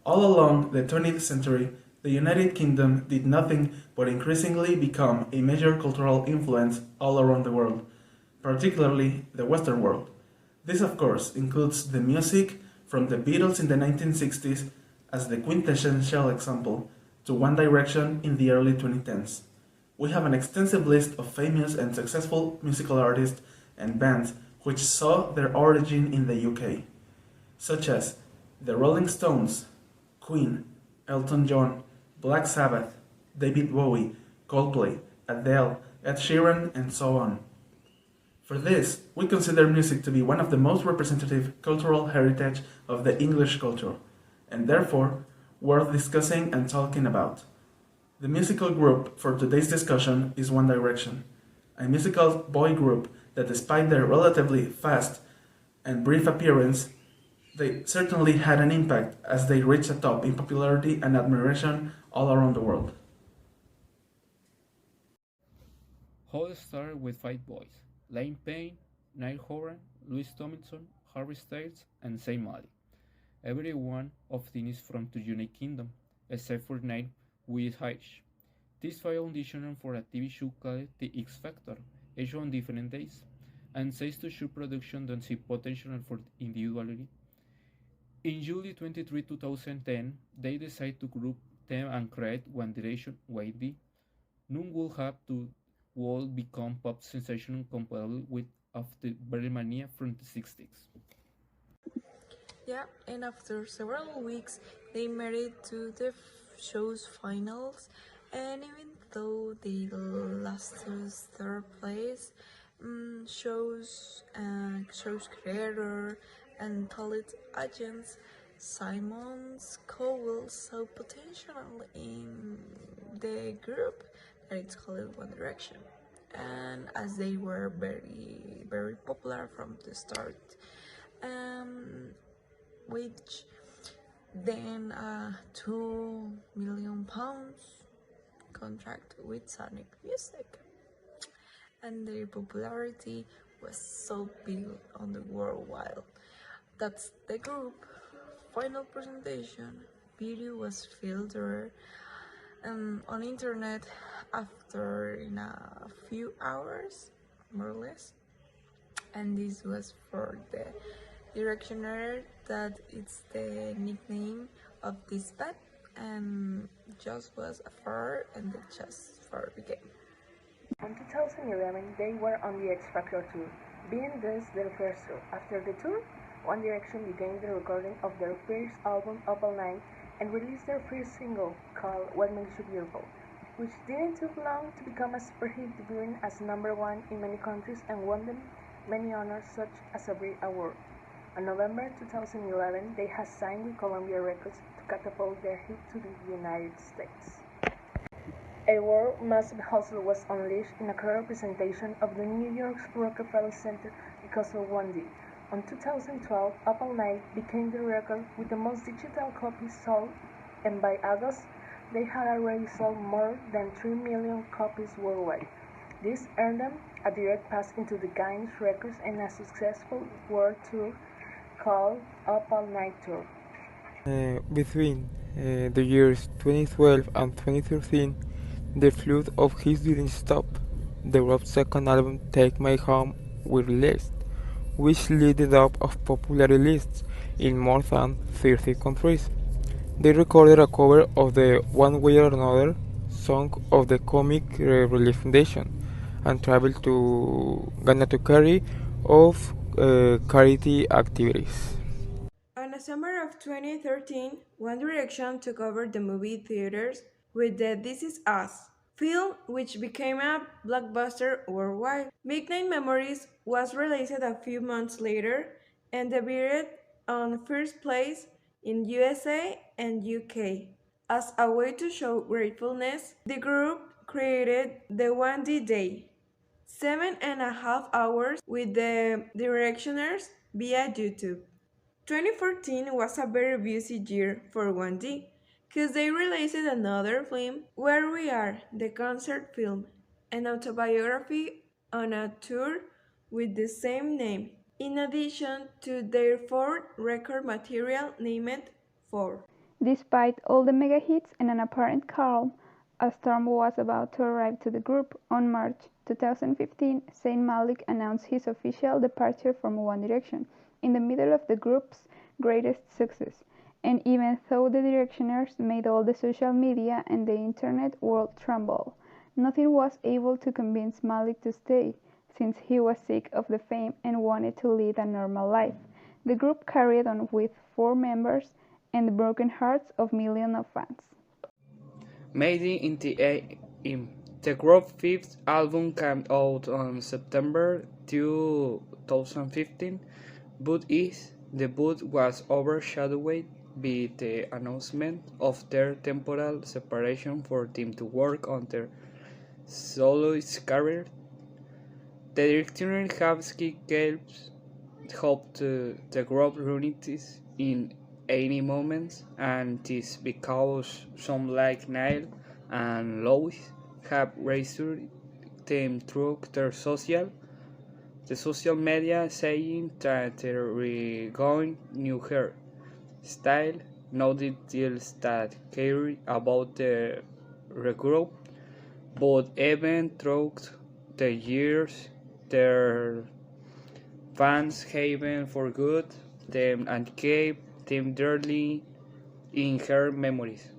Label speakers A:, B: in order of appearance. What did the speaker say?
A: All along the 20th century, the United Kingdom did nothing but increasingly become a major cultural influence all around the world, particularly the Western world. This, of course, includes the music from the Beatles in the 1960s as the quintessential example to One Direction in the early 2010s. We have an extensive list of famous and successful musical artists and bands which saw their origin in the UK, such as the Rolling Stones, Queen, Elton John, Black Sabbath, David Bowie, Coldplay, Adele, Ed Sheeran, and so on. For this, we consider music to be one of the most representative cultural heritage of the English culture, and therefore worth discussing and talking about. The musical group for today's discussion is One Direction, a musical boy group that despite their relatively fast and brief appearance, they certainly had an impact as they reached the top in popularity and admiration all around the world.
B: All started with five boys: Liam Payne, Niall Horan, Louis Tomlinson, Harry Styles, and Zayn Malik. Every one of them is from the United Kingdom, except for Niall with H. This file auditioned for a TV show called The X Factor, aired on different days, and says to show production don't see potential for individuality. In July 23, 2010, they decided to group them and create One Direction YD. None would have to will become pop sensation compatible with after Mania from the 60s.
C: Yeah, and after several weeks, they made it to the show's finals, and even though they lost to third place, shows creator and talent agents Simon Cowell saw potential in the group that it's called One Direction, and as they were very popular from the start, which then a £2 million contract with Sonic Music, and their popularity was so big on the worldwide. That's the group final presentation video was filtered on internet after in a few hours, more or less, and this was for the Directioner, that it's the nickname of this band, and just was a fur and the just fur began.
D: In 2011, they were on the X Factor tour, being this their first tour. After the tour, One Direction began the recording of their first album Up All Night and released their first single called What Makes You Beautiful, which didn't take long to become a super hit, debuting as #1 in many countries and won them many honors such as a Brit Award. In November 2011, they had signed with Columbia Records to catapult their hit to the United States. A world massive hustle was unleashed in a crowd presentation of the New York's Rockefeller Center because of One D. In 2012, Up All Night became the record with the most digital copies sold, and by August, they had already sold more than 3 million copies worldwide. This earned them a direct pass into the Guinness Records and a successful world tour called Up All Night Tour.
E: Between the years 2012 and 2013, the flood of hits didn't stop. The group's second album, Take My Home, was released, which led the top of popularity lists in more than 30 countries. They recorded a cover of the One Way or Another song of the Comic Relief Foundation and traveled to Ghana to carry out charity activities.
F: On the summer of 2013, One Direction took over the movie theaters with the This Is Us film, which became a blockbuster worldwide. Midnight Memories was released a few months later and debuted on first place in USA and UK. As a way to show gratefulness, the group created the 1D Day, 7.5 hours with the Directioners via YouTube. 2014 was a very busy year for 1D, because they released another film, Where We Are, the concert film, an autobiography on a tour with the same name, in addition to their fourth record material named 4.
G: Despite all the mega hits and an apparent calm, a storm was about to arrive to the group. On March 2015, Zayn Malik announced his official departure from One Direction, in the middle of the group's greatest success. And even though the Directioners made all the social media and the internet world tremble, nothing was able to convince Malik to stay, since he was sick of the fame and wanted to lead a normal life. The group carried on with 4 members and the broken hearts of millions of fans.
B: Made in the group's fifth album came out on September 2015, but its debut was overshadowed by the announcement of their temporal separation for them to work on their soloist career. The director Havsky Gelbs hoped the group reunites in any moment, and this because some like Niall and Louis have raised them through the social media, saying that they're going new hair style. No details that care about the regroup, but even throughout the years, their fans haven't forgot them and keep them dearly in her memories.